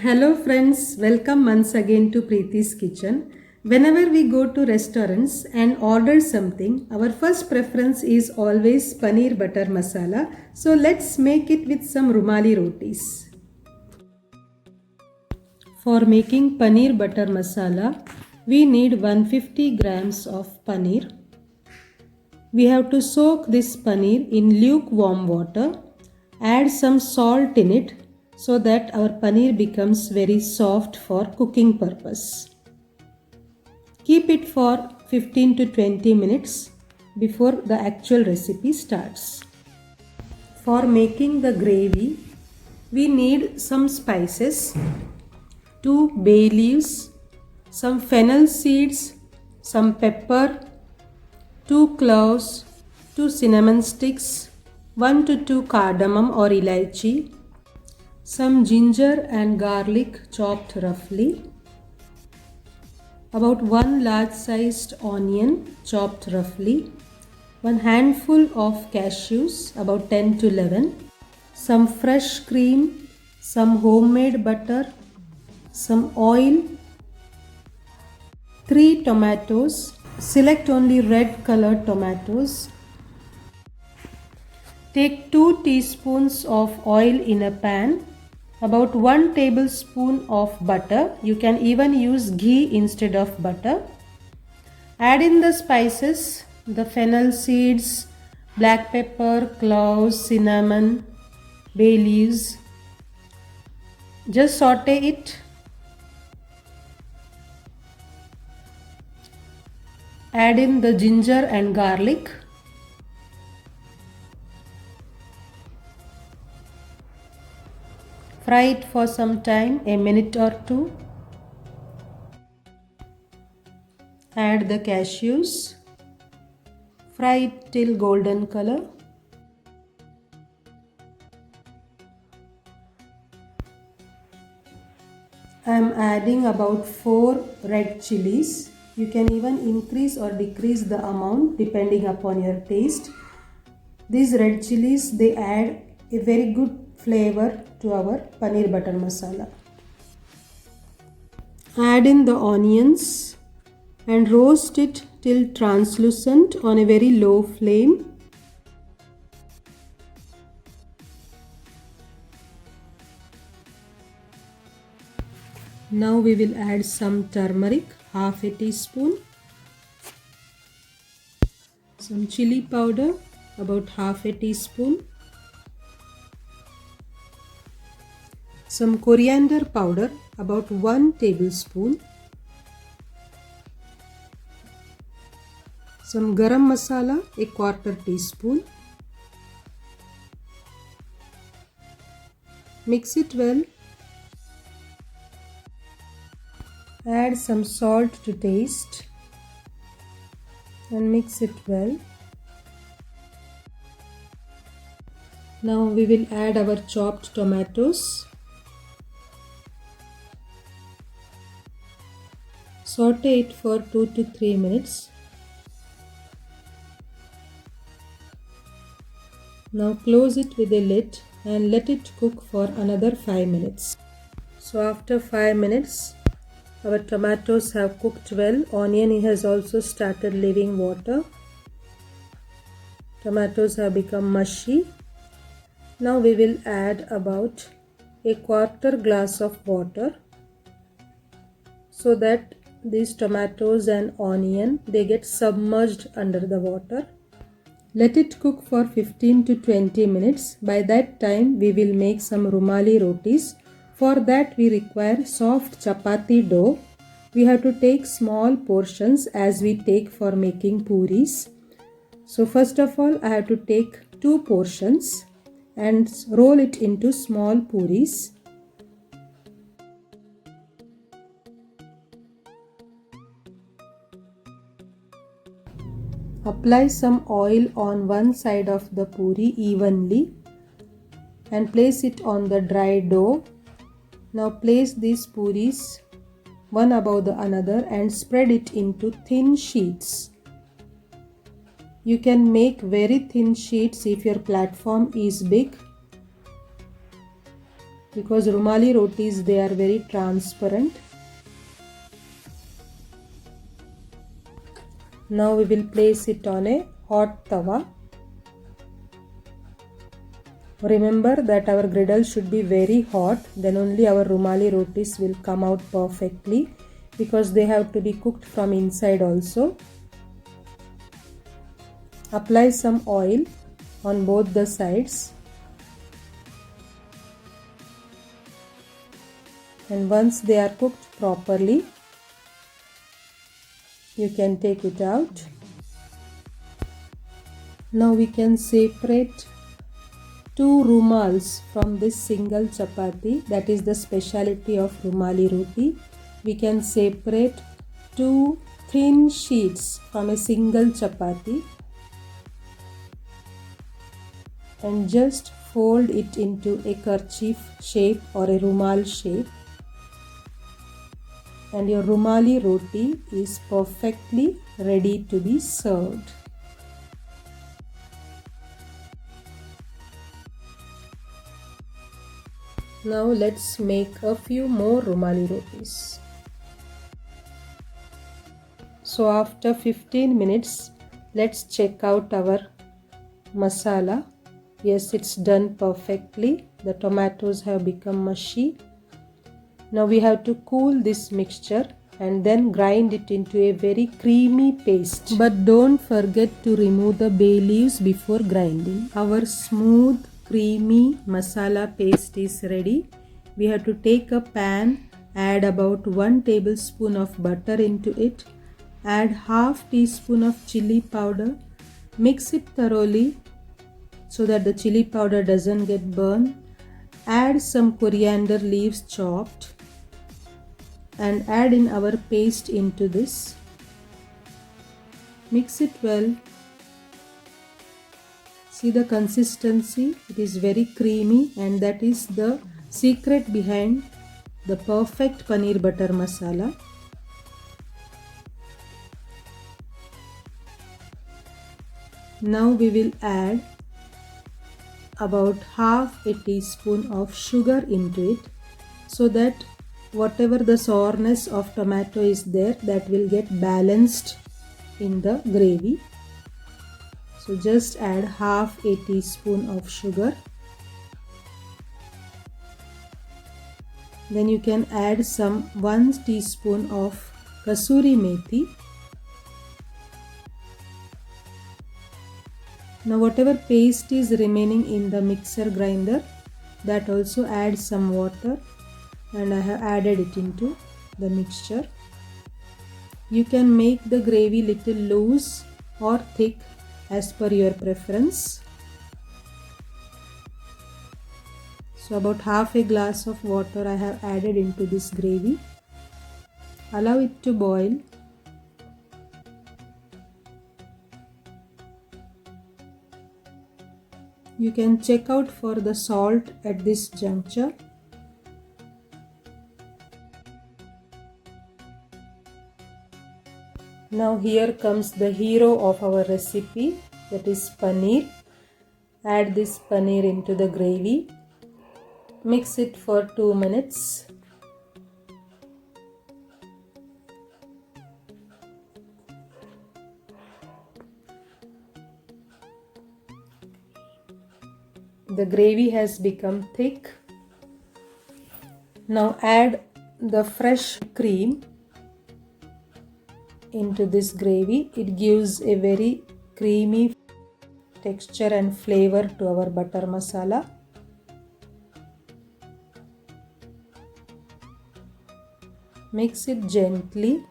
Hello friends, welcome once again to Preeti's Kitchen. Whenever we go to restaurants and order something, our first preference is always paneer butter masala. So let's make it with some rumali rotis. For making paneer butter masala, we need 150 grams of paneer. We have to soak this paneer in lukewarm water. Add some salt in it so that our paneer becomes very soft for cooking purpose. Keep it for 15 to 20 minutes before the actual recipe starts. For making the gravy, we need some spices, 2 bay leaves, some fennel seeds, some pepper, 2 cloves, 2 cinnamon sticks, 1 to 2 cardamom or elaichi, some ginger and garlic chopped roughly, about 1 large sized onion chopped roughly, 1 handful of cashews, about 10 to 11, some fresh cream, some homemade butter, some oil, 3 tomatoes. Select only red colored tomatoes. Take 2 teaspoons of oil in a pan, about 1 tablespoon of butter. You can even use ghee instead of butter. Add in the spices, the fennel seeds, black pepper, cloves, cinnamon, bay leaves. Just saute it. Add in the ginger and garlic. Fry it for some time, a minute or two. Add the cashews. Fry it till golden color. I am adding about 4 red chilies. You can even increase or decrease the amount depending upon your taste. These red chilies, they add a very good flavor to our paneer butter masala. Add in the onions and roast it till translucent on a very low flame. Now we will add some turmeric, half a teaspoon, some chili powder, about half a teaspoon, some coriander powder, about 1 tablespoon, some garam masala, a quarter teaspoon. Mix it well. Add some salt to taste and mix it well. Now we will add our chopped tomatoes. Saute it for 2 to 3 minutes. Now close it with a lid and let it cook for another 5 minutes. So after 5 minutes, our tomatoes have cooked well. Onion has also started leaving water. Tomatoes have become mushy. Now we will add about a quarter glass of water so that these tomatoes and onion, they get submerged under the water. Let it cook for 15 to 20 minutes. By that time we will make some rumali rotis. For that we require soft chapati dough. We have to take small portions as we take for making puris. So first of all I have to take 2 portions and roll it into small puris. Apply some oil on one side of the puri evenly and place it on the dry dough. Now place these puris one above the another and spread it into thin sheets. You can make very thin sheets if your platform is big. because rumali rotis, they are very transparent. Now we will place it on a hot tawa. Remember that our griddle should be very hot, then only our rumali rotis will come out perfectly, because they have to be cooked from inside also. Apply some oil on both the sides, and once they are cooked properly, you can take it out. Now we can separate two rumals from this single chapati. That is the speciality of rumali roti. We can separate two thin sheets from a single chapati and just fold it into a kerchief shape or a rumal shape, and your rumali roti is perfectly ready to be served. Now let's make a few more rumali rotis. So after 15 minutes, let's check out our masala. Yes, it's done perfectly. The tomatoes have become mushy. Now we have to cool this mixture and then grind it into a very creamy paste. But don't forget to remove the bay leaves before grinding. Our smooth, creamy masala paste is ready. We have to take a pan, add about 1 tablespoon of butter into it, add half teaspoon of chili powder, mix it thoroughly so that the chili powder doesn't get burned, add some coriander leaves chopped, and add in our paste into this. Mix it well. See the consistency, it is very creamy, and that is the secret behind the perfect paneer butter masala. Now we will add about half a teaspoon of sugar into it, so that whatever the sourness of tomato is there, that will get balanced in the gravy. So just add half a teaspoon of sugar. Then you can add some 1 teaspoon of kasuri methi. Now whatever paste is remaining in the mixer grinder, that also add some water, and I have added it into the mixture. You can make the gravy little loose or thick as per your preference. So about half a glass of water I have added into this gravy. Allow it to boil. You can check out for the salt at this juncture. Now here comes the hero of our recipe, that is paneer. Add this paneer into the gravy. Mix it for 2 minutes. The gravy has become thick. Now add the fresh cream into this gravy. It gives a very creamy texture and flavor to our butter masala. Mix it gently.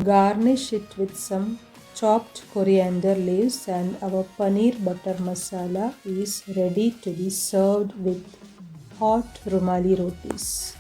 Garnish it with some chopped coriander leaves, and our paneer butter masala is ready to be served with hot rumali rotis.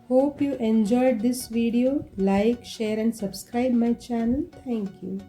Hope you enjoyed this video. Like, share and subscribe my channel. Thank you.